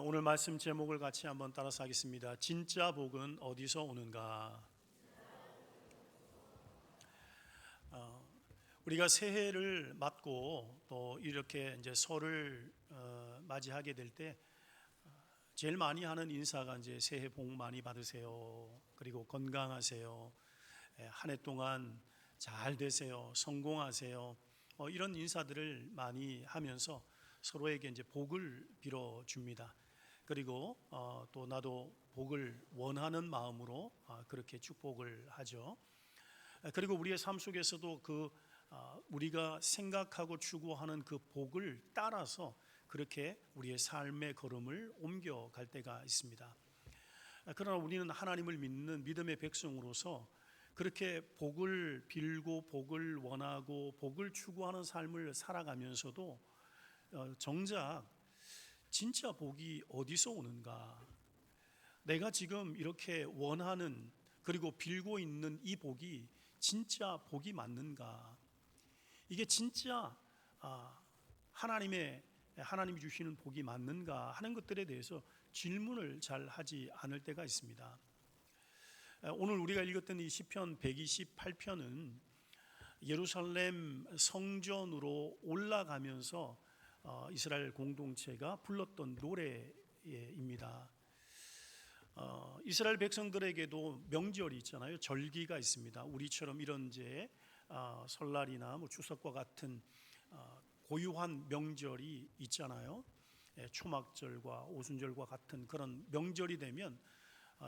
오늘 말씀 제목을 같이 한번 따라서 하겠습니다. 진짜 복은 어디서 오는가? 우리가 새해를 맞고 또 이렇게 이제 설을 맞이하게 될 때 제일 많이 하는 인사가 이제 새해 복 많이 받으세요. 그리고 건강하세요. 한 해 동안 잘 되세요. 성공하세요. 이런 인사들을 많이 하면서 서로에게 이제 복을 빌어 줍니다. 그리고 또 나도 복을 원하는 마음으로 그렇게 축복을 하죠. 그리고 우리의 삶 속에서도 우리가 생각하고 추구하는 그 복을 따라서 그렇게 우리의 삶의 걸음을 옮겨갈 때가 있습니다. 그러나 우리는 하나님을 믿는 믿음의 백성으로서 그렇게 복을 빌고 복을 원하고 복을 추구하는 삶을 살아가면서도 정작 진짜 복이 어디서 오는가? 내가 지금 이렇게 원하는 그리고 빌고 있는 이 복이 진짜 복이 맞는가? 이게 진짜 하나님이 주시는 복이 맞는가 하는 것들에 대해서 질문을 잘 하지 않을 때가 있습니다. 오늘 우리가 읽었던 이 시편 128편은 예루살렘 성전으로 올라가면서 이스라엘 공동체가 불렀던 노래입니다. 이스라엘 백성들에게도 명절이 있잖아요. 절기가 있습니다. 우리처럼 이런 설날이나 추석과 같은 고유한 명절이 있잖아요. 초막절과 오순절과 같은 그런 명절이 되면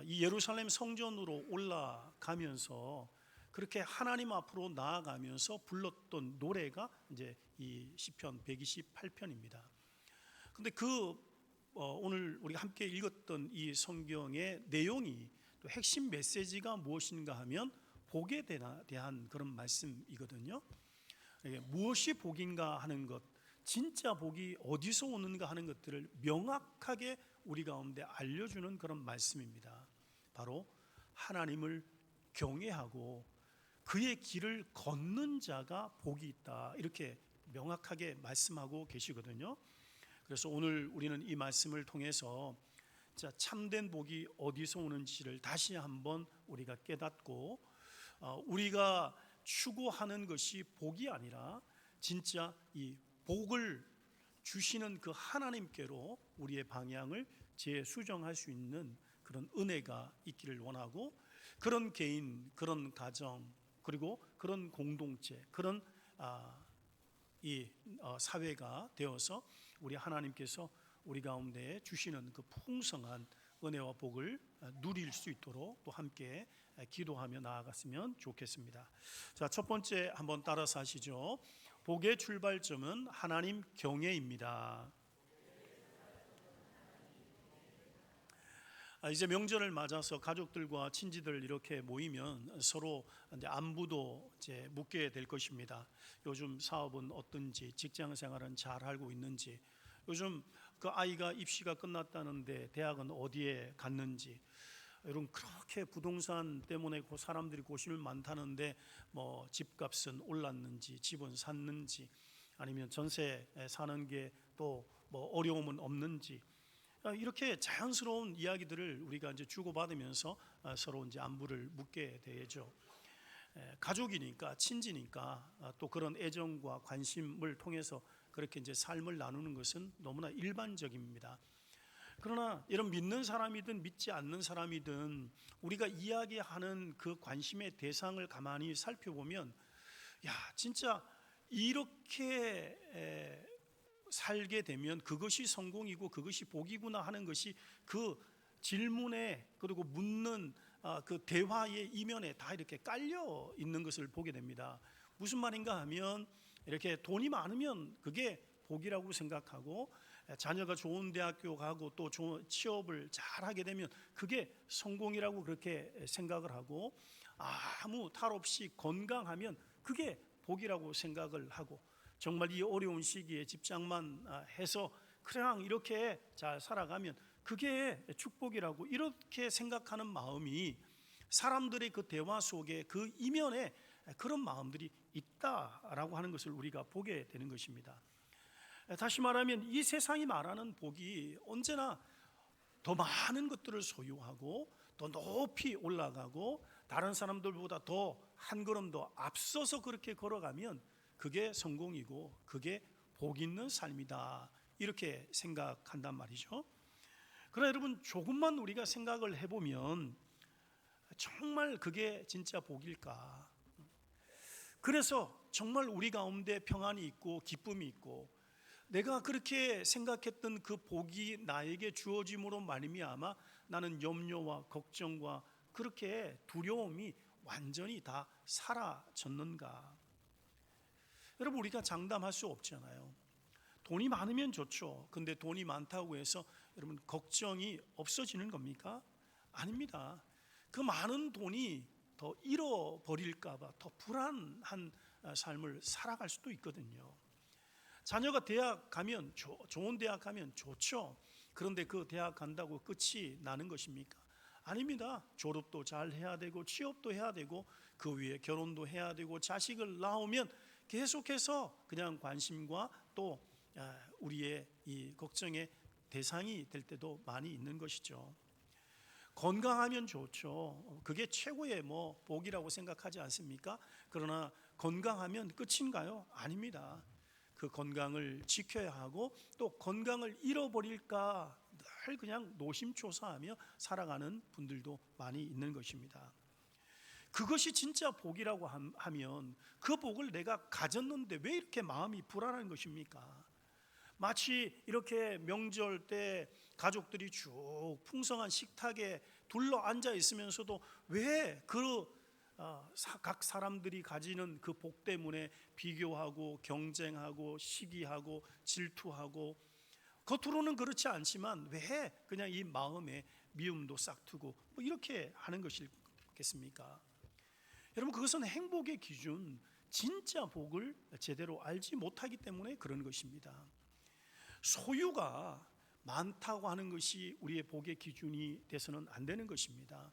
이 예루살렘 성전으로 올라가면서 그렇게 하나님 앞으로 나아가면서 불렀던 노래가 이제 이 시편 128편입니다. 근데 오늘 우리가 함께 읽었던 이 성경의 내용이 또 핵심 메시지가 무엇인가 하면 복에 대한 그런 말씀이거든요. 무엇이 복인가 하는 것, 진짜 복이 어디서 오는가 하는 것들을 명확하게 우리 가운데 알려주는 그런 말씀입니다. 바로 하나님을 경외하고 그의 길을 걷는 자가 복이 있다, 이렇게 명확하게 말씀하고 계시거든요. 그래서 오늘 우리는 이 말씀을 통해서 참된 복이 어디서 오는지를 다시 한번 우리가 깨닫고 우리가 추구하는 것이 복이 아니라 진짜 이 복을 주시는 그 하나님께로 우리의 방향을 재수정할 수 있는 그런 은혜가 있기를 원하고, 그런 개인, 그런 가정, 그리고 그런 공동체, 그런 사회가 되어서 우리 하나님께서 우리 가운데 주시는 그 풍성한 은혜와 복을 누릴 수 있도록 또 함께 기도하며 나아갔으면 좋겠습니다. 자, 첫 번째 한번 따라서 하시죠. 복의 출발점은 하나님 경외입니다. 이제 명절을 맞아서 가족들과 친지들 이렇게 모이면 서로 이제 안부도 이제 묻게 될 것입니다. 요즘 사업은 어떤지, 직장 생활은 잘 하고 있는지, 요즘 그 아이가 입시가 끝났다는데 대학은 어디에 갔는지, 여러분 그렇게 부동산 때문에 사람들이 고심을 많다는데 집값은 올랐는지, 집은 샀는지, 아니면 전세 사는 게 또 어려움은 없는지, 이렇게 자연스러운 이야기들을 우리가 이제 주고받으면서 서로 이제 안부를 묻게 되죠. 가족이니까, 친지니까 또 그런 애정과 관심을 통해서 그렇게 이제 삶을 나누는 것은 너무나 일반적입니다. 그러나 이런 믿는 사람이든 믿지 않는 사람이든 우리가 이야기하는 그 관심의 대상을 가만히 살펴보면, 진짜 이렇게 살게 되면 그것이 성공이고 그것이 복이구나 하는 것이 그 질문에, 그리고 묻는 그 대화의 이면에 다 이렇게 깔려 있는 것을 보게 됩니다. 무슨 말인가 하면, 이렇게 돈이 많으면 그게 복이라고 생각하고, 자녀가 좋은 대학교 가고 또 좋은 취업을 잘 하게 되면 그게 성공이라고 그렇게 생각을 하고, 아무 탈 없이 건강하면 그게 복이라고 생각을 하고, 정말 이 어려운 시기에 집장만 해서 그냥 이렇게 잘 살아가면 그게 축복이라고 이렇게 생각하는 마음이 사람들의 그 대화 속에 그 이면에 그런 마음들이 있다라고 하는 것을 우리가 보게 되는 것입니다. 다시 말하면 이 세상이 말하는 복이 언제나 더 많은 것들을 소유하고 더 높이 올라가고 다른 사람들보다 더 한 걸음 더 앞서서 그렇게 걸어가면 그게 성공이고 그게 복 있는 삶이다, 이렇게 생각한단 말이죠. 그러나 여러분, 조금만 우리가 생각을 해보면 정말 그게 진짜 복일까? 그래서 정말 우리 가운데 평안이 있고 기쁨이 있고 내가 그렇게 생각했던 그 복이 나에게 주어짐으로 말미암아 나는 염려와 걱정과 그렇게 두려움이 완전히 다 사라졌는가? 여러분, 우리가 장담할 수 없잖아요. 돈이 많으면 좋죠. 근데 돈이 많다고 해서 여러분 걱정이 없어지는 겁니까? 아닙니다. 그 많은 돈이 더 잃어버릴까 봐 더 불안한 삶을 살아갈 수도 있거든요. 자녀가 대학 가면 좋은 대학 가면 좋죠. 그런데 그 대학 간다고 끝이 나는 것입니까? 아닙니다. 졸업도 잘 해야 되고 취업도 해야 되고 그 위에 결혼도 해야 되고 자식을 낳으면 계속해서 그냥 관심과 또 우리의 이 걱정의 대상이 될 때도 많이 있는 것이죠. 건강하면 좋죠. 그게 최고의 복이라고 생각하지 않습니까? 그러나 건강하면 끝인가요? 아닙니다. 그 건강을 지켜야 하고 또 건강을 잃어버릴까 늘 그냥 노심초사하며 살아가는 분들도 많이 있는 것입니다. 그것이 진짜 복이라고 하면 그 복을 내가 가졌는데 왜 이렇게 마음이 불안한 것입니까? 마치 이렇게 명절 때 가족들이 쭉 풍성한 식탁에 둘러 앉아 있으면서도 왜 각 사람들이 가지는 그 복 때문에 비교하고 경쟁하고 시기하고 질투하고, 겉으로는 그렇지 않지만 왜 그냥 이 마음에 미움도 싹트고 이렇게 하는 것이겠습니까? 여러분, 그것은 행복의 기준, 진짜 복을 제대로 알지 못하기 때문에 그런 것입니다. 소유가 많다고 하는 것이 우리의 복의 기준이 돼서는 안 되는 것입니다.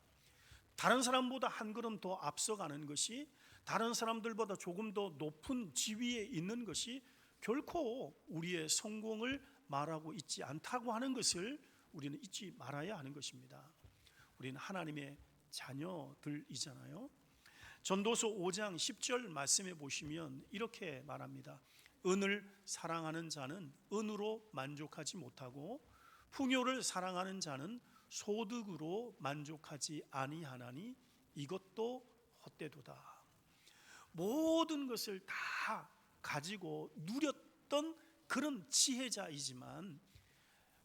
다른 사람보다 한 걸음 더 앞서가는 것이, 다른 사람들보다 조금 더 높은 지위에 있는 것이 결코 우리의 성공을 말하고 있지 않다고 하는 것을 우리는 잊지 말아야 하는 것입니다. 우리는 하나님의 자녀들이잖아요. 전도서 5장 10절 말씀에 보시면 이렇게 말합니다. 은을 사랑하는 자는 은으로 만족하지 못하고 풍요를 사랑하는 자는 소득으로 만족하지 아니하나니 이것도 헛되도다. 모든 것을 다 가지고 누렸던 그런 지혜자이지만,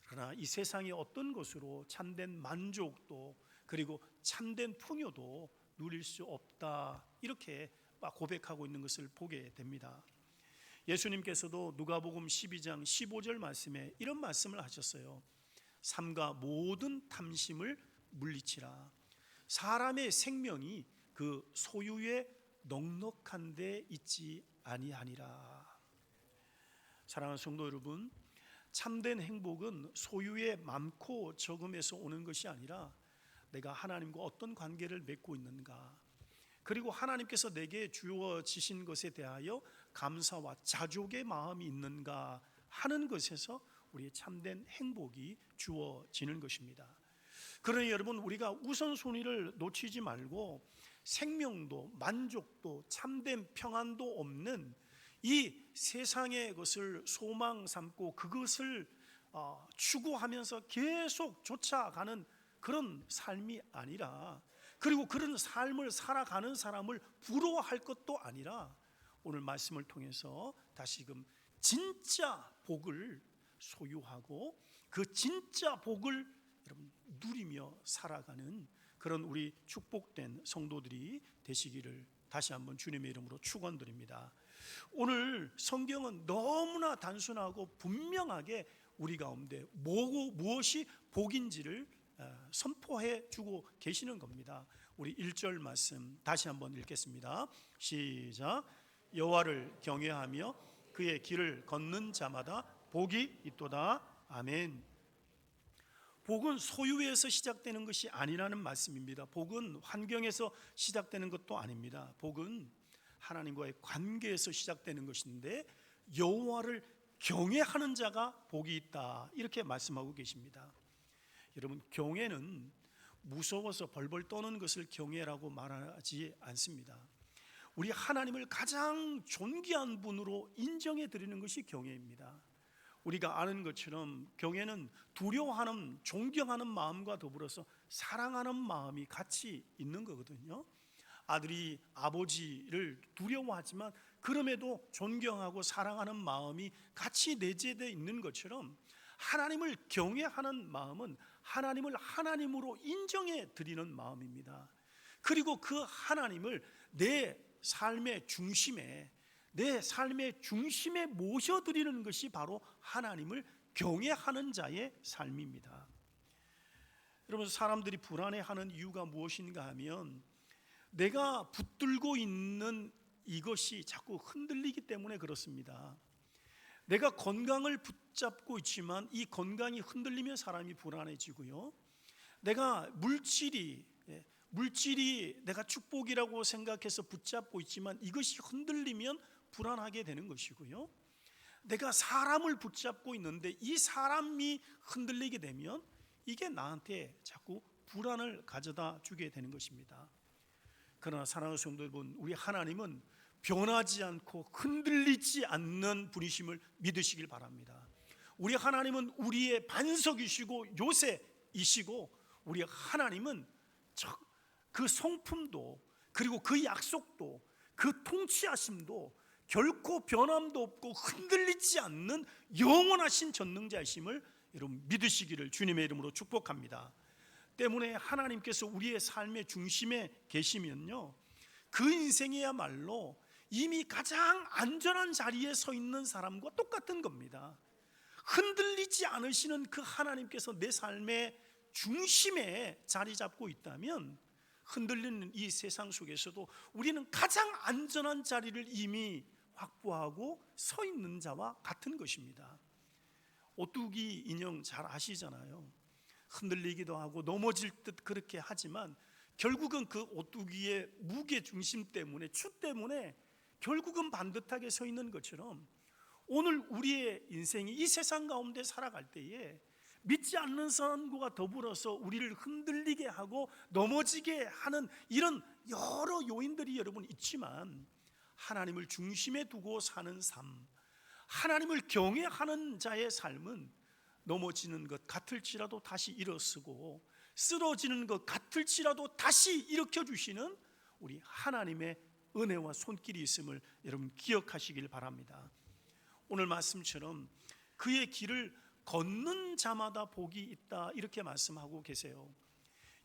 그러나 이 세상의 어떤 것으로 참된 만족도 그리고 참된 풍요도 누릴 수 없다, 이렇게 고백하고 있는 것을 보게 됩니다. 예수님께서도 누가복음 12장 15절 말씀에 이런 말씀을 하셨어요. 삼가 모든 탐심을 물리치라. 사람의 생명이 그 소유에 넉넉한 데 있지 아니하니라. 사랑하는 성도 여러분, 참된 행복은 소유의 많고 적음에서 오는 것이 아니라 내가 하나님과 어떤 관계를 맺고 있는가, 그리고 하나님께서 내게 주어지신 것에 대하여 감사와 자족의 마음이 있는가 하는 것에서 우리의 참된 행복이 주어지는 것입니다. 그러니 여러분, 우리가 우선순위를 놓치지 말고 생명도 만족도 참된 평안도 없는 이 세상의 것을 소망 삼고 그것을 추구하면서 계속 쫓아가는 그런 삶이 아니라, 그리고 그런 삶을 살아가는 사람을 부러워할 것도 아니라, 오늘 말씀을 통해서 다시금 진짜 복을 소유하고 그 진짜 복을 여러분 누리며 살아가는 그런 우리 축복된 성도들이 되시기를 다시 한번 주님의 이름으로 축원드립니다. 오늘 성경은 너무나 단순하고 분명하게 우리 가운데 무엇이 복인지를 선포해 주고 계시는 겁니다. 우리 1절 말씀 다시 한번 읽겠습니다. 시작. 여호와를 경외하며 그의 길을 걷는 자마다 복이 있도다. 아멘. 복은 소유에서 시작되는 것이 아니라는 말씀입니다. 복은 환경에서 시작되는 것도 아닙니다. 복은 하나님과의 관계에서 시작되는 것인데, 여호와를 경외하는 자가 복이 있다, 이렇게 말씀하고 계십니다. 여러분, 경외는 무서워서 벌벌 떠는 것을 경외라고 말하지 않습니다. 우리 하나님을 가장 존귀한 분으로 인정해 드리는 것이 경외입니다. 우리가 아는 것처럼 경외는 두려워하는, 존경하는 마음과 더불어서 사랑하는 마음이 같이 있는 거거든요. 아들이 아버지를 두려워하지만 그럼에도 존경하고 사랑하는 마음이 같이 내재되어 있는 것처럼, 하나님을 경외하는 마음은 하나님을 하나님으로 인정해 드리는 마음입니다. 그리고 그 하나님을 내 삶의 중심에 모셔드리는 것이 바로 하나님을 경외하는 자의 삶입니다. 여러분, 사람들이 불안해하는 이유가 무엇인가 하면 내가 붙들고 있는 이것이 자꾸 흔들리기 때문에 그렇습니다. 내가 건강을 붙잡고 있지만 이 건강이 흔들리면 사람이 불안해지고요, 내가 물질이 내가 축복이라고 생각해서 붙잡고 있지만 이것이 흔들리면 불안하게 되는 것이고요, 내가 사람을 붙잡고 있는데 이 사람이 흔들리게 되면 이게 나한테 자꾸 불안을 가져다 주게 되는 것입니다. 그러나 사랑하는 성도 여러분, 우리 하나님은 변하지 않고 흔들리지 않는 분이심을 믿으시길 바랍니다. 우리 하나님은 우리의 반석이시고 요새이시고, 우리 하나님은 그 성품도, 그리고 그 약속도, 그 통치하심도 결코 변함도 없고 흔들리지 않는 영원하신 전능자이심을 여러분 믿으시기를 주님의 이름으로 축복합니다. 때문에 하나님께서 우리의 삶의 중심에 계시면요, 그 인생이야말로 이미 가장 안전한 자리에 서 있는 사람과 똑같은 겁니다. 흔들리지 않으시는 그 하나님께서 내 삶의 중심에 자리 잡고 있다면 흔들리는 이 세상 속에서도 우리는 가장 안전한 자리를 이미 확보하고 서 있는 자와 같은 것입니다. 오뚜기 인형 잘 아시잖아요. 흔들리기도 하고 넘어질 듯 그렇게 하지만 결국은 그 오뚜기의 무게 중심 때문에, 추 때문에 결국은 반듯하게 서 있는 것처럼, 오늘 우리의 인생이 이 세상 가운데 살아갈 때에 믿지 않는 사람과 더불어서 우리를 흔들리게 하고 넘어지게 하는 이런 여러 요인들이 여러분 있지만, 하나님을 중심에 두고 사는 삶, 하나님을 경외하는 자의 삶은 넘어지는 것 같을지라도 다시 일어서고, 쓰러지는 것 같을지라도 다시 일으켜 주시는 우리 하나님의 은혜와 손길이 있음을 여러분 기억하시길 바랍니다. 오늘 말씀처럼 그의 길을 걷는 자마다 복이 있다, 이렇게 말씀하고 계세요.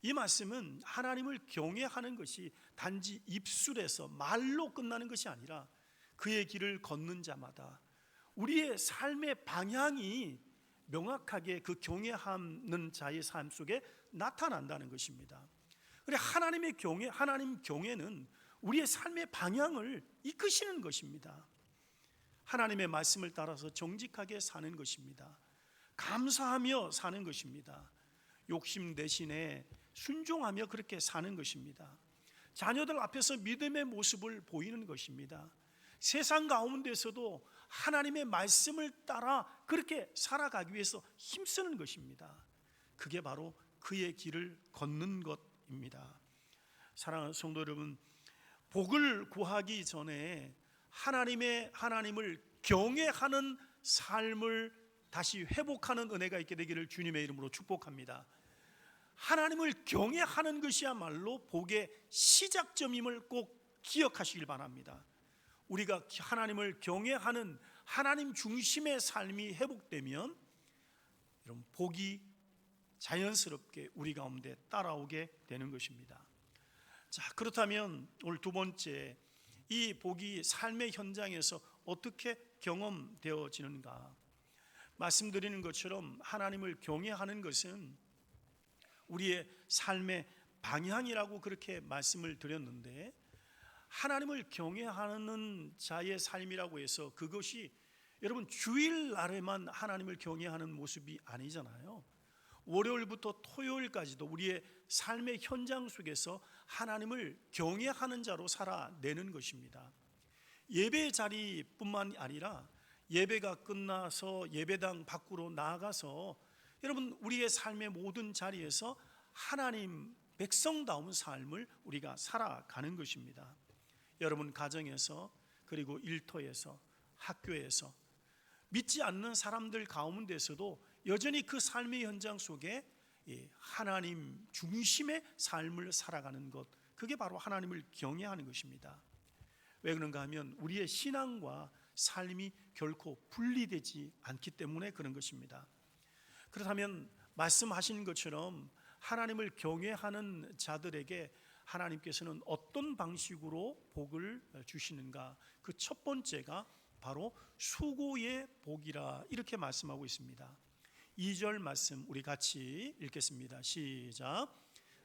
이 말씀은 하나님을 경외하는 것이 단지 입술에서 말로 끝나는 것이 아니라 그의 길을 걷는 자마다 우리의 삶의 방향이 명확하게 그 경외하는 자의 삶 속에 나타난다는 것입니다. 그래, 하나님 경외는 우리의 삶의 방향을 이끄시는 것입니다. 하나님의 말씀을 따라서 정직하게 사는 것입니다. 감사하며 사는 것입니다. 욕심 대신에 순종하며 그렇게 사는 것입니다. 자녀들 앞에서 믿음의 모습을 보이는 것입니다. 세상 가운데서도 하나님의 말씀을 따라 그렇게 살아가기 위해서 힘쓰는 것입니다. 그게 바로 그의 길을 걷는 것입니다. 사랑하는 성도 여러분, 복을 구하기 전에 하나님을 경외하는 삶을 다시 회복하는 은혜가 있게 되기를 주님의 이름으로 축복합니다. 하나님을 경외하는 것이야말로 복의 시작점임을 꼭 기억하시길 바랍니다. 우리가 하나님을 경외하는 하나님 중심의 삶이 회복되면 여러분, 복이 자연스럽게 우리 가운데 따라오게 되는 것입니다. 자, 그렇다면 오늘 두 번째, 이 복이 삶의 현장에서 어떻게 경험되어지는가? 말씀드리는 것처럼 하나님을 경외하는 것은 우리의 삶의 방향이라고 그렇게 말씀을 드렸는데, 하나님을 경외하는 자의 삶이라고 해서 그것이 여러분 주일날에만 하나님을 경외하는 모습이 아니잖아요. 월요일부터 토요일까지도 우리의 삶의 현장 속에서 하나님을 경외하는 자로 살아내는 것입니다. 예배 자리뿐만 아니라 예배가 끝나서 예배당 밖으로 나아가서 여러분, 우리의 삶의 모든 자리에서 하나님 백성다운 삶을 우리가 살아가는 것입니다. 여러분 가정에서, 그리고 일터에서, 학교에서, 믿지 않는 사람들 가운데서도 여전히 그 삶의 현장 속에 하나님 중심의 삶을 살아가는 것, 그게 바로 하나님을 경외하는 것입니다. 왜 그런가 하면 우리의 신앙과 삶이 결코 분리되지 않기 때문에 그런 것입니다. 그렇다면 말씀하신 것처럼 하나님을 경외하는 자들에게 하나님께서는 어떤 방식으로 복을 주시는가? 그 첫 번째가 바로 수고의 복이라, 이렇게 말씀하고 있습니다. 2절 말씀 우리 같이 읽겠습니다. 시작.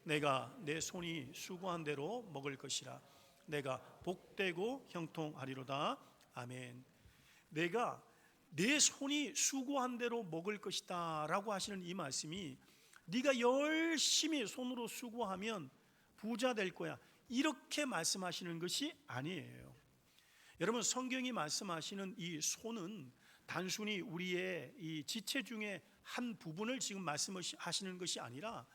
내가 내 손이 수고한 대로 먹을 것이라. 내가 복되고 형통하리로다. 아멘. 내가 내 손이 수고한 대로 먹을 것이다 라고 하시는 이 말씀이, 네가 열심히 손으로 수고하면 부자 될 거야, 이렇게 말씀하시는 것이 아니에요. 여러분, 성경이 말씀하시는 이 손은 단순히 우리의 이 지체 중에 한 부분을 지금 말씀하시는 것이 아니라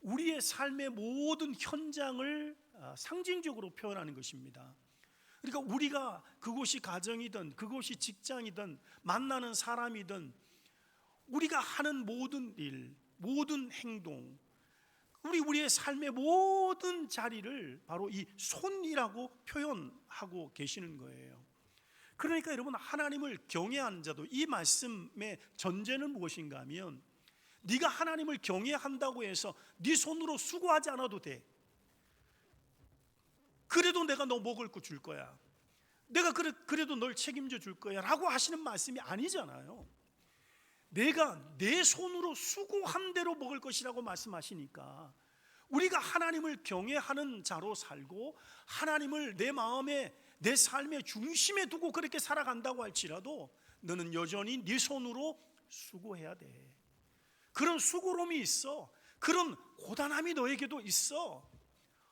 우리의 삶의 모든 현장을 상징적으로 표현하는 것입니다. 그러니까 우리가 그곳이 가정이든 그곳이 직장이든 만나는 사람이든 우리가 하는 모든 일, 모든 행동, 우리의 삶의 모든 자리를 바로 이 손이라고 표현하고 계시는 거예요. 그러니까 여러분, 하나님을 경외하는 자도, 이 말씀의 전제는 무엇인가 하면, 네가 하나님을 경외한다고 해서 네 손으로 수고하지 않아도 돼. 그래도 내가 너 먹을 거 줄 거야, 내가 그래도 널 책임져 줄 거야 라고 하시는 말씀이 아니잖아요. 내가 내 손으로 수고한 대로 먹을 것이라고 말씀하시니까, 우리가 하나님을 경외하는 자로 살고 하나님을 내 마음에, 내 삶의 중심에 두고 그렇게 살아간다고 할지라도 너는 여전히 네 손으로 수고해야 돼. 그런 수고로움이 있어, 그런 고단함이 너에게도 있어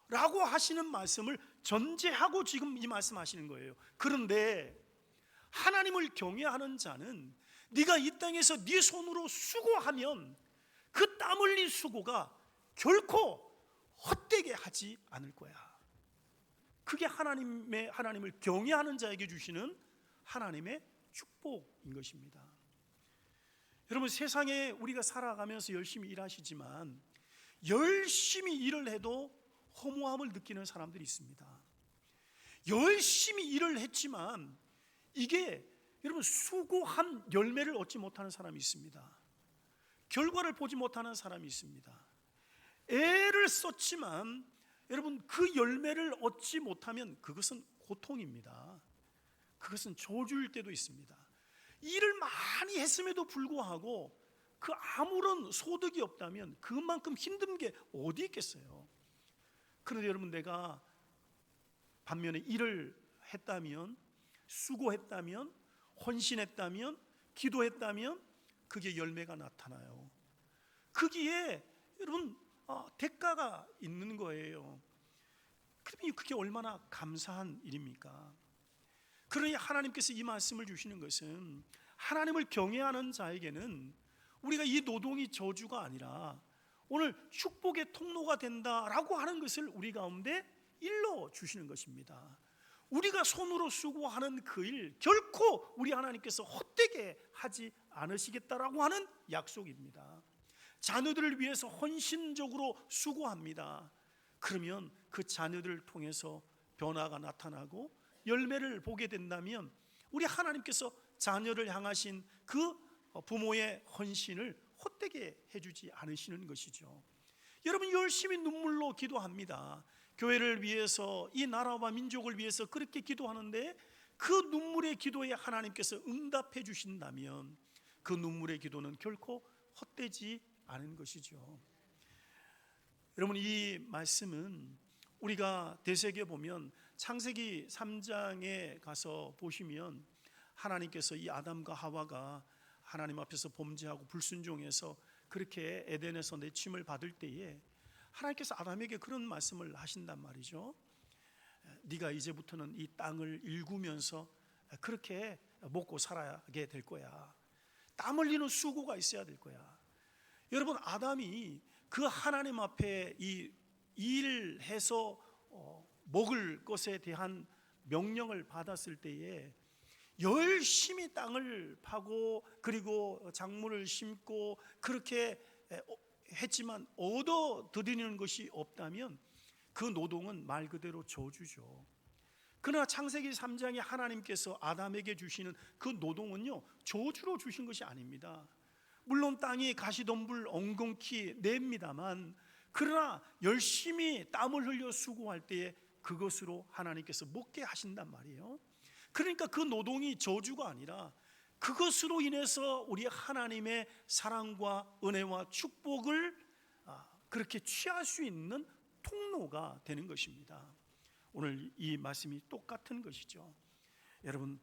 라고 하시는 말씀을 전제하고 지금 이 말씀하시는 거예요. 그런데 하나님을 경외하는 자는 네가 이 땅에서 네 손으로 수고하면 그 땀 흘린 수고가 결코 헛되게 하지 않을 거야. 그게 하나님을 경외하는 자에게 주시는 하나님의 축복인 것입니다. 여러분, 세상에 우리가 살아가면서 열심히 일하시지만 열심히 일을 해도 허무함을 느끼는 사람들이 있습니다. 열심히 일을 했지만 이게 여러분 수고한 열매를 얻지 못하는 사람이 있습니다. 결과를 보지 못하는 사람이 있습니다. 애를 썼지만 여러분 그 열매를 얻지 못하면 그것은 고통입니다. 그것은 저주일 때도 있습니다. 일을 많이 했음에도 불구하고 그 아무런 소득이 없다면 그만큼 힘든 게 어디 있겠어요. 그런데 여러분, 내가 반면에 일을 했다면, 수고했다면, 헌신했다면, 기도했다면 그게 열매가 나타나요. 거기에 여러분 대가가 있는 거예요. 그러면 그게 얼마나 감사한 일입니까? 그러니 하나님께서 이 말씀을 주시는 것은, 하나님을 경외하는 자에게는 우리가 이 노동이 저주가 아니라 오늘 축복의 통로가 된다라고 하는 것을 우리 가운데 일러 주시는 것입니다. 우리가 손으로 수고하는 그 일 결코 우리 하나님께서 헛되게 하지 않으시겠다라고 하는 약속입니다. 자녀들을 위해서 헌신적으로 수고합니다. 그러면 그 자녀들을 통해서 변화가 나타나고 열매를 보게 된다면 우리 하나님께서 자녀를 향하신 그 부모의 헌신을 헛되게 해주지 않으시는 것이죠. 여러분, 열심히 눈물로 기도합니다. 교회를 위해서, 이 나라와 민족을 위해서 그렇게 기도하는데 그 눈물의 기도에 하나님께서 응답해 주신다면 그 눈물의 기도는 결코 헛되지 않은 것이죠. 여러분, 이 말씀은 우리가 대세에 보면 창세기 3장에 가서 보시면 하나님께서 이 아담과 하와가 하나님 앞에서 범죄하고 불순종해서 그렇게 에덴에서 내침을 받을 때에 하나님께서 아담에게 그런 말씀을 하신단 말이죠. 네가 이제부터는 이 땅을 일구면서 그렇게 먹고 살아게 될 거야. 땀 흘리는 수고가 있어야 될 거야. 여러분, 아담이 그 하나님 앞에 이 일해서 먹을 것에 대한 명령을 받았을 때에 열심히 땅을 파고 그리고 작물을 심고 그렇게 했지만 얻어 드리는 것이 없다면 그 노동은 말 그대로 저주죠. 그러나 창세기 3장에 하나님께서 아담에게 주시는 그 노동은요, 저주로 주신 것이 아닙니다. 물론 땅이 가시덤불 엉겅퀴 냅니다만, 그러나 열심히 땀을 흘려 수고할 때에 그것으로 하나님께서 먹게 하신단 말이에요. 그러니까 그 노동이 저주가 아니라 그것으로 인해서 우리 하나님의 사랑과 은혜와 축복을 그렇게 취할 수 있는 통로가 되는 것입니다. 오늘 이 말씀이 똑같은 것이죠. 여러분,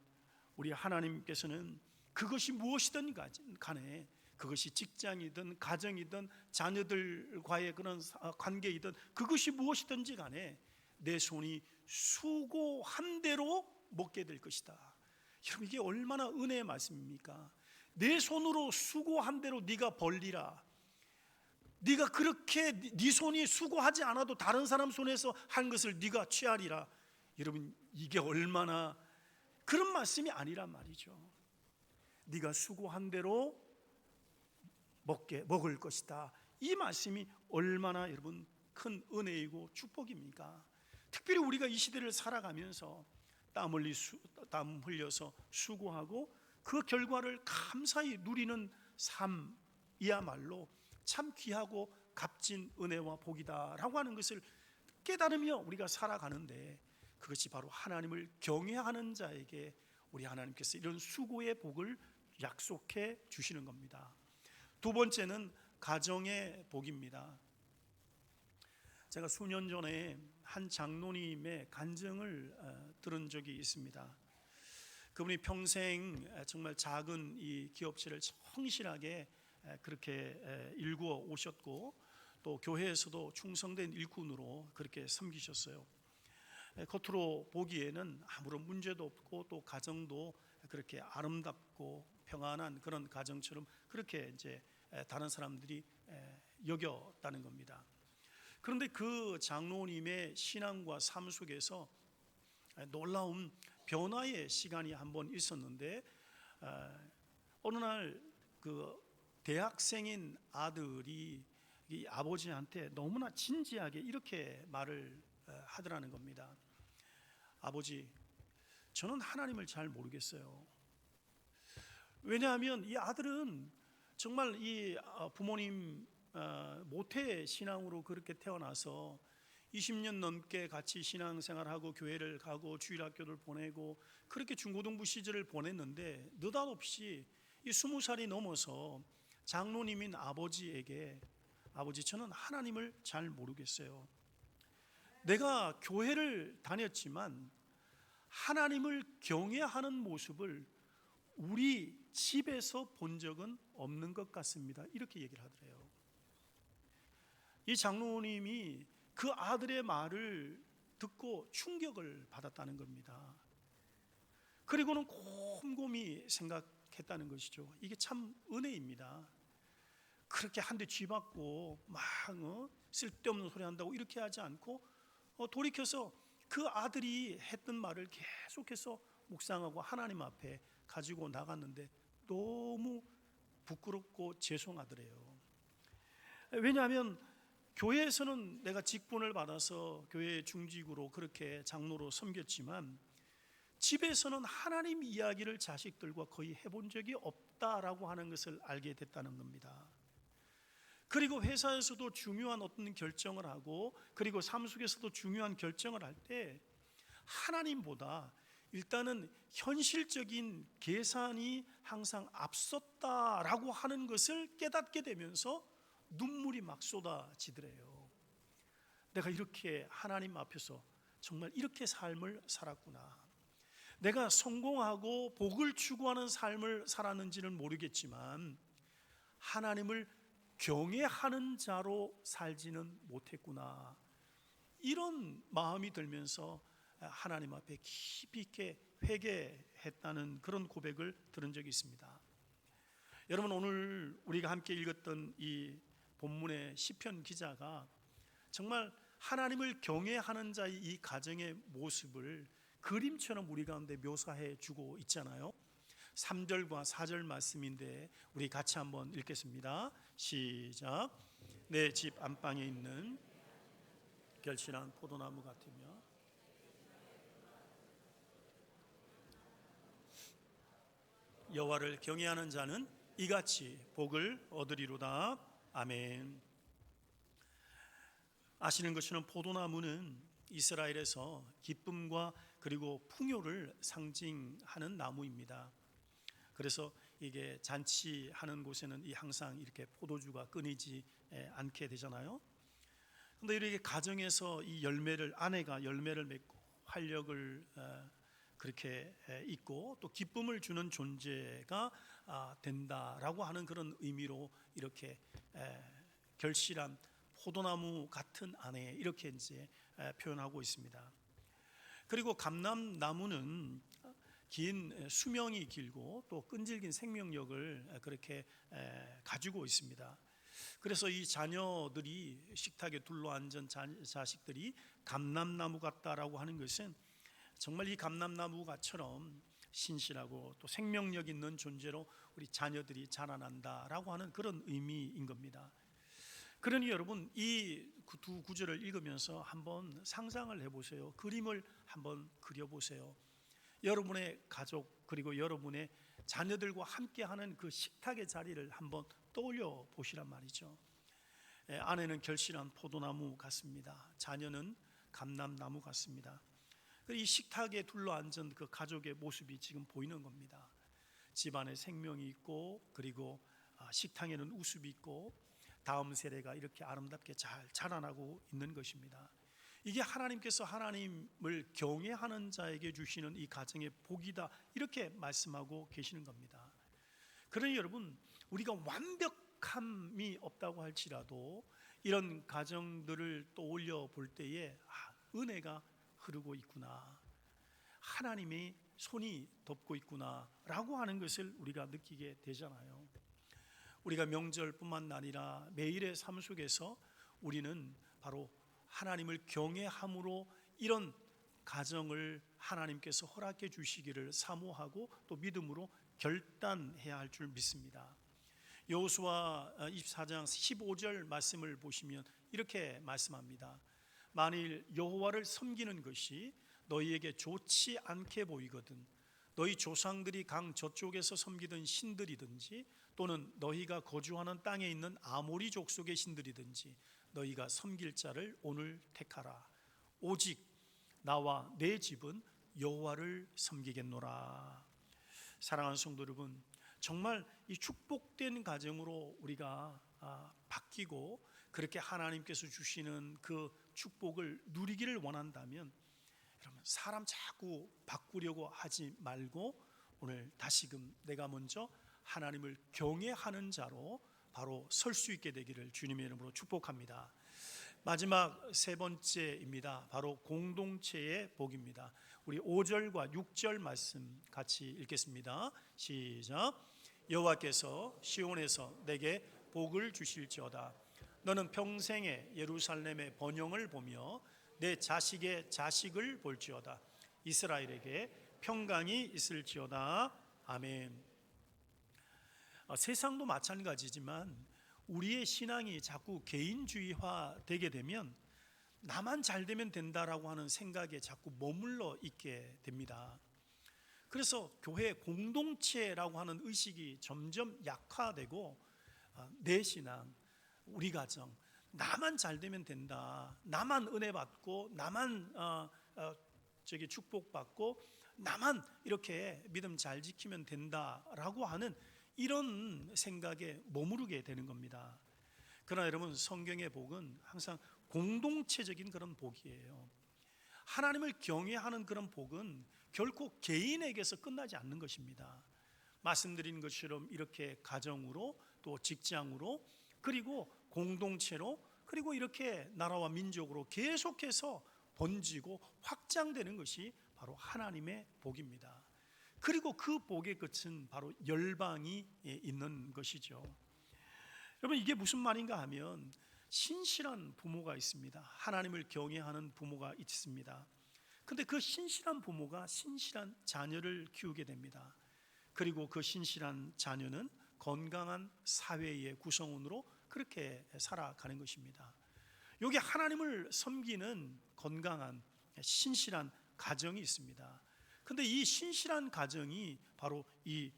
우리 하나님께서는 그것이 무엇이든 간에, 그것이 직장이든 가정이든 자녀들과의 그런 관계이든 그것이 무엇이든지 간에 내 손이 수고한 대로 먹게 될 것이다. 여러분, 이게 얼마나 은혜의 말씀입니까? 내 손으로 수고한 대로 네가 벌리라. 네가 그렇게 네 손이 수고하지 않아도 다른 사람 손에서 한 것을 네가 취하리라. 여러분, 이게 얼마나 그런 말씀이 아니란 말이죠. 네가 수고한 대로 먹을 것이다. 이 말씀이 얼마나 여러분 큰 은혜이고 축복입니까? 특별히 우리가 이 시대를 살아가면서 땀 흘려서 수고하고 그 결과를 감사히 누리는 삶이야말로 참 귀하고 값진 은혜와 복이다라고 하는 것을 깨달으며 우리가 살아가는데, 그것이 바로 하나님을 경외하는 자에게 우리 하나님께서 이런 수고의 복을 약속해 주시는 겁니다. 두 번째는 가정의 복입니다. 제가 수년 전에 한 장로님의 간증을 들은 적이 있습니다. 그분이 평생 정말 작은 이 기업체를 성실하게 그렇게 일구어 오셨고, 또 교회에서도 충성된 일꾼으로 그렇게 섬기셨어요. 겉으로 보기에는 아무런 문제도 없고 또 가정도 그렇게 아름답고 평안한 그런 가정처럼 그렇게 이제 다른 사람들이 여겼다는 겁니다. 그런데 그 장로님의 신앙과 삶 속에서 놀라운 변화의 시간이 한번 있었는데, 어느 날 그 대학생인 아들이 이 아버지한테 너무나 진지하게 이렇게 말을 하더라는 겁니다. 아버지, 저는 하나님을 잘 모르겠어요. 왜냐하면 이 아들은 정말 이 부모님 모태 신앙으로 그렇게 태어나서 20년 넘게 같이 신앙생활하고 교회를 가고 주일학교를 보내고 그렇게 중고등부 시절을 보냈는데, 느닷없이 이 20살이 넘어서 장로님인 아버지에게, 아버지, 저는 하나님을 잘 모르겠어요. 내가 교회를 다녔지만 하나님을 경외하는 모습을 우리 집에서 본 적은 없는 것 같습니다. 이렇게 얘기를 하더래요. 이 장로님이 그 아들의 말을 듣고 충격을 받았다는 겁니다. 그리고는 곰곰이 생각했다는 것이죠. 이게 참 은혜입니다. 그렇게 한 대 쥐맞고 막 쓸데없는 소리 한다고 이렇게 하지 않고 돌이켜서 그 아들이 했던 말을 계속해서 묵상하고 하나님 앞에 가지고 나갔는데 너무 부끄럽고 죄송하더래요. 왜냐하면 교회에서는 내가 직분을 받아서 교회 중직으로 그렇게 장로로 섬겼지만 집에서는 하나님 이야기를 자식들과 거의 해본 적이 없다라고 하는 것을 알게 됐다는 겁니다. 그리고 회사에서도 중요한 어떤 결정을 하고 그리고 삶 속에서도 중요한 결정을 할 때 하나님보다 일단은 현실적인 계산이 항상 앞섰다라고 하는 것을 깨닫게 되면서 눈물이 막 쏟아지더래요. 내가 이렇게 하나님 앞에서 정말 이렇게 삶을 살았구나. 내가 성공하고 복을 추구하는 삶을 살았는지는 모르겠지만 하나님을 경외하는 자로 살지는 못했구나. 이런 마음이 들면서 하나님 앞에 깊이 있게 회개했다는 그런 고백을 들은 적이 있습니다. 여러분, 오늘 우리가 함께 읽었던 이 본문의 시편 기자가 정말 하나님을 경외하는 자의 이 가정의 모습을 그림처럼 우리 가운데 묘사해 주고 있잖아요. 3절과 4절 말씀인데 우리 같이 한번 읽겠습니다. 시작. 내 집 안방에 있는 결실한 포도나무 같으며 여호와를 경외하는 자는 이같이 복을 얻으리로다. 아멘. 아시는 것처럼 포도나무는 이스라엘에서 기쁨과 그리고 풍요를 상징하는 나무입니다. 그래서 이게 잔치하는 곳에는 항상 이렇게 포도주가 끊이지 않게 되잖아요. 그런데 이렇게 가정에서 이 열매를, 아내가 열매를 맺고 활력을 그렇게 있고 또 기쁨을 주는 존재가 된다라고 하는 그런 의미로 이렇게 결실한 포도나무 같은 아내, 이렇게 이제 표현하고 있습니다. 그리고 감람나무는 긴 수명이 길고 또 끈질긴 생명력을 그렇게 가지고 있습니다. 그래서 이 자녀들이 식탁에 둘러앉은 자식들이 감람나무 같다라고 하는 것은 정말 이 감람나무가처럼 신실하고 또 생명력 있는 존재로 우리 자녀들이 자라난다라고 하는 그런 의미인 겁니다. 그러니 여러분, 이 두 구절을 읽으면서 한번 상상을 해보세요. 그림을 한번 그려보세요. 여러분의 가족 그리고 여러분의 자녀들과 함께하는 그 식탁의 자리를 한번 떠올려 보시란 말이죠. 아내는 결실한 포도나무 같습니다. 자녀는 감람나무 같습니다. 이 식탁에 둘러앉은 그 가족의 모습이 지금 보이는 겁니다. 집안에 생명이 있고 그리고 식탁에는 우습이 있고 다음 세대가 이렇게 아름답게 잘 자라나고 있는 것입니다. 이게 하나님께서 하나님을 경외하는 자에게 주시는 이 가정의 복이다, 이렇게 말씀하고 계시는 겁니다. 그러니 여러분, 우리가 완벽함이 없다고 할지라도 이런 가정들을 떠올려 볼 때에 은혜가 흐르고 있구나, 하나님의 손이 덮고 있구나 라고 하는 것을 우리가 느끼게 되잖아요. 우리가 명절뿐만 아니라 매일의 삶 속에서 우리는 바로 하나님을 경외함으로 이런 가정을 하나님께서 허락해 주시기를 사모하고 또 믿음으로 결단해야 할 줄 믿습니다. 여호수아 24장 15절 말씀을 보시면 이렇게 말씀합니다. 만일 여호와를 섬기는 것이 너희에게 좋지 않게 보이거든 너희 조상들이 강 저쪽에서 섬기던 신들이든지 또는 너희가 거주하는 땅에 있는 아모리 족속의 신들이든지 너희가 섬길 자를 오늘 택하라. 오직 나와 내 집은 여호와를 섬기겠노라. 사랑하는 성도 여러분, 정말 이 축복된 가정으로 우리가 바뀌고 그렇게 하나님께서 주시는 그 축복을 누리기를 원한다면 여러분, 사람 자꾸 바꾸려고 하지 말고 오늘 다시금 내가 먼저 하나님을 경외하는 자로 바로 설 수 있게 되기를 주님의 이름으로 축복합니다. 마지막 세 번째입니다. 바로 공동체의 복입니다. 우리 5절과 6절 말씀 같이 읽겠습니다. 시작. 여호와께서 시온에서 내게 복을 주실지어다. 너는 평생에 예루살렘의 번영을 보며 내 자식의 자식을 볼지어다. 이스라엘에게 평강이 있을지어다. 아멘. 세상도 마찬가지지만 우리의 신앙이 자꾸 개인주의화 되게 되면 나만 잘 되면 된다라고 하는 생각에 자꾸 머물러 있게 됩니다. 그래서 교회 공동체라고 하는 의식이 점점 약화되고 내 신앙, 우리 가정, 나만 잘 되면 된다, 나만 은혜 받고 나만 축복받고 나만 이렇게 믿음 잘 지키면 된다라고 하는 이런 생각에 머무르게 되는 겁니다. 그러나 여러분, 성경의 복은 항상 공동체적인 그런 복이에요. 하나님을 경외하는 그런 복은 결코 개인에게서 끝나지 않는 것입니다. 말씀드린 것처럼 이렇게 가정으로 또 직장으로 그리고 공동체로 그리고 이렇게 나라와 민족으로 계속해서 번지고 확장되는 것이 바로 하나님의 복입니다. 그리고 그 복의 끝은 바로 열방이 있는 것이죠. 여러분, 이게 무슨 말인가 하면 신실한 부모가 있습니다. 하나님을 경외하는 부모가 있습니다. 근데 그 신실한 부모가 신실한 자녀를 키우게 됩니다. 그리고 그 신실한 자녀는 건강한 사회의 구성원으로 그렇게 살아가는 것입니다. 여기 하나님을 섬기는 건강한 신실한 가정이 있습니다. 근데 이 신실한 가정이 바로 이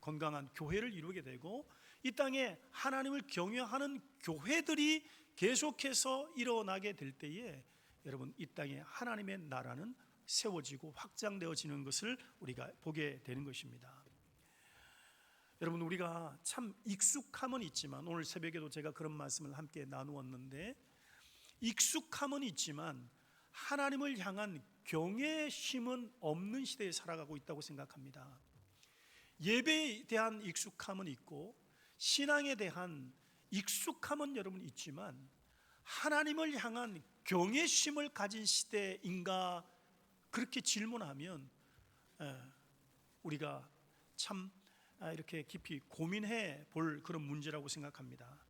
건강한 교회를 이루게 되고, 이 땅에 하나님을 경외하는 교회들이 계속해서 일어나게 될 때에 여러분, 이 땅에 하나님의 나라는 세워지고 확장되어지는 것을 우리가 보게 되는 것입니다. 여러분, 우리가 참 익숙함은 있지만, 오늘 새벽에도 제가 그런 말씀을 함께 나누었는데, 익숙함은 있지만 하나님을 향한 경외심은 없는 시대에 살아가고 있다고 생각합니다. 예배에 대한 익숙함은 있고 신앙에 대한 익숙함은 여러분 있지만, 하나님을 향한 경외심을 가진 시대인가, 그렇게 질문하면 우리가 참 이렇게 깊이 고민해 볼 그런 문제라고 생각합니다.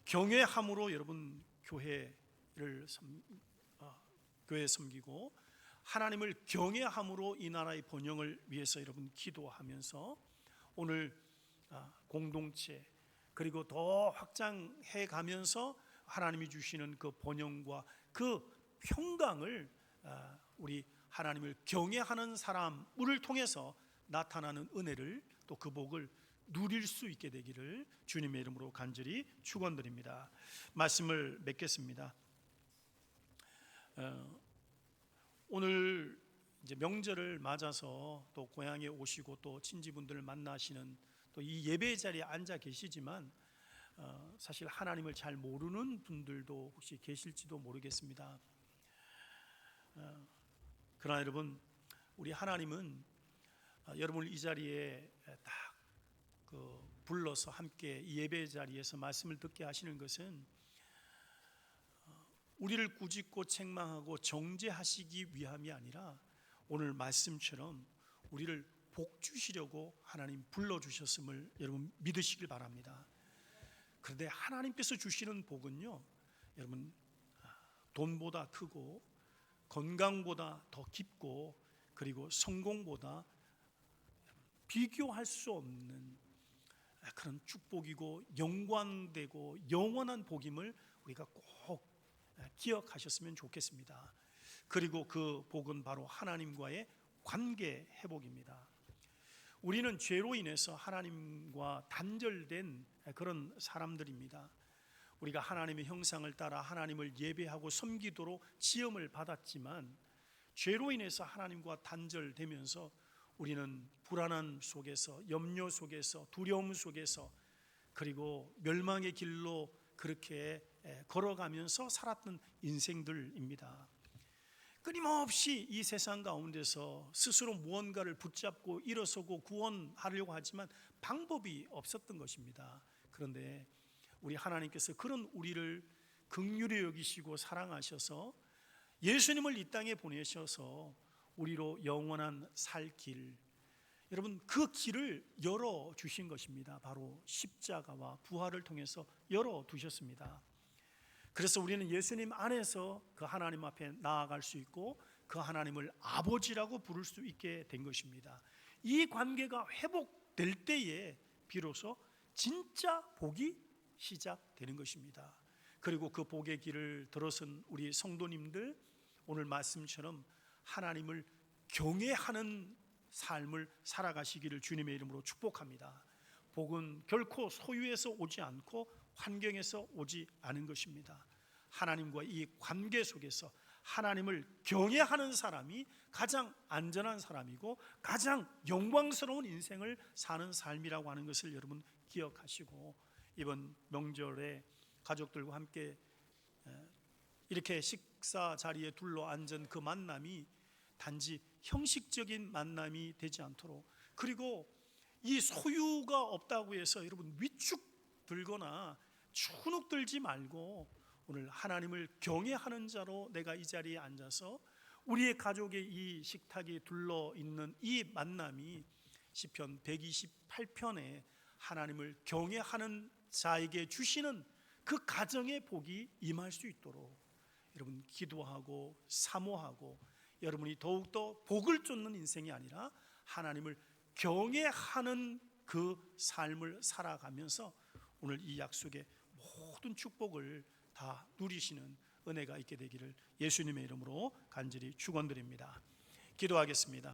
경외함으로 여러분 교회 섬기고, 하나님을 경외함으로 이 나라의 번영을 위해서 여러분 기도하면서 오늘 공동체 그리고 더 확장해 가면서 하나님이 주시는 그 번영과 그 평강을 우리 하나님을 경외하는 사람을 통해서 나타나는 은혜를, 또 그 복을 누릴 수 있게 되기를 주님의 이름으로 간절히 축원드립니다. 말씀을 맺겠습니다. 오늘 이제 명절을 맞아서 또 고향에 오시고 또 친지분들을 만나시는, 또 이 예배 자리에 앉아 계시지만 사실 하나님을 잘 모르는 분들도 혹시 계실지도 모르겠습니다. 그러나 여러분, 우리 하나님은 여러분을 이 자리에 딱 불러서 함께 이 예배 자리에서 말씀을 듣게 하시는 것은 우리를 꾸짖고 책망하고 정죄하시기 위함이 아니라, 오늘 말씀처럼 우리를 복 주시려고 하나님 불러주셨음을 여러분 믿으시길 바랍니다. 그런데 하나님께서 주시는 복은요, 여러분 돈보다 크고 건강보다 더 깊고, 그리고 성공보다 비교할 수 없는 그런 축복이고 영광되고 영원한 복임을 우리가 꼭 기억하셨으면 좋겠습니다. 그리고 그 복은 바로 하나님과의 관계 회복입니다. 우리는 죄로 인해서 하나님과 단절된 그런 사람들입니다. 우리가 하나님의 형상을 따라 하나님을 예배하고 섬기도록 지음을 받았지만, 죄로 인해서 하나님과 단절되면서 우리는 불안함 속에서, 염려 속에서, 두려움 속에서, 그리고 멸망의 길로 그렇게 걸어가면서 살았던 인생들입니다. 끊임없이 이 세상 가운데서 스스로 무언가를 붙잡고 일어서고 구원하려고 하지만 방법이 없었던 것입니다. 그런데 우리 하나님께서 그런 우리를 긍휼히 여기시고 사랑하셔서 예수님을 이 땅에 보내셔서 우리로 영원한 살 길, 여러분 그 길을 열어주신 것입니다. 바로 십자가와 부활을 통해서 열어두셨습니다. 그래서 우리는 예수님 안에서 그 하나님 앞에 나아갈 수 있고, 그 하나님을 아버지라고 부를 수 있게 된 것입니다. 이 관계가 회복될 때에 비로소 진짜 복이 시작되는 것입니다. 그리고 그 복의 길을 들어선 우리 성도님들, 오늘 말씀처럼 하나님을 경외하는 삶을 살아가시기를 주님의 이름으로 축복합니다. 복은 결코 소유에서 오지 않고 환경에서 오지 않은 것입니다. 하나님과 이 관계 속에서 하나님을 경외하는 사람이 가장 안전한 사람이고 가장 영광스러운 인생을 사는 삶이라고 하는 것을 여러분 기억하시고, 이번 명절에 가족들과 함께 이렇게 식사 자리에 둘러 앉은 그 만남이 단지 형식적인 만남이 되지 않도록, 그리고 이 소유가 없다고 해서 여러분 위축 들거나 추눅 들지 말고, 오늘 하나님을 경외하는 자로 내가 이 자리에 앉아서 우리의 가족의 이 식탁이 둘러 있는 이 만남이 시편 128편에 하나님을 경외하는 자에게 주시는 그 가정의 복이 임할 수 있도록 여러분 기도하고 사모하고, 여러분이 더욱더 복을 쫓는 인생이 아니라 하나님을 경외하는 그 삶을 살아가면서 오늘 이 약속의 모든 축복을 다 누리시는 은혜가 있게 되기를 예수님의 이름으로 간절히 축원드립니다. 기도하겠습니다.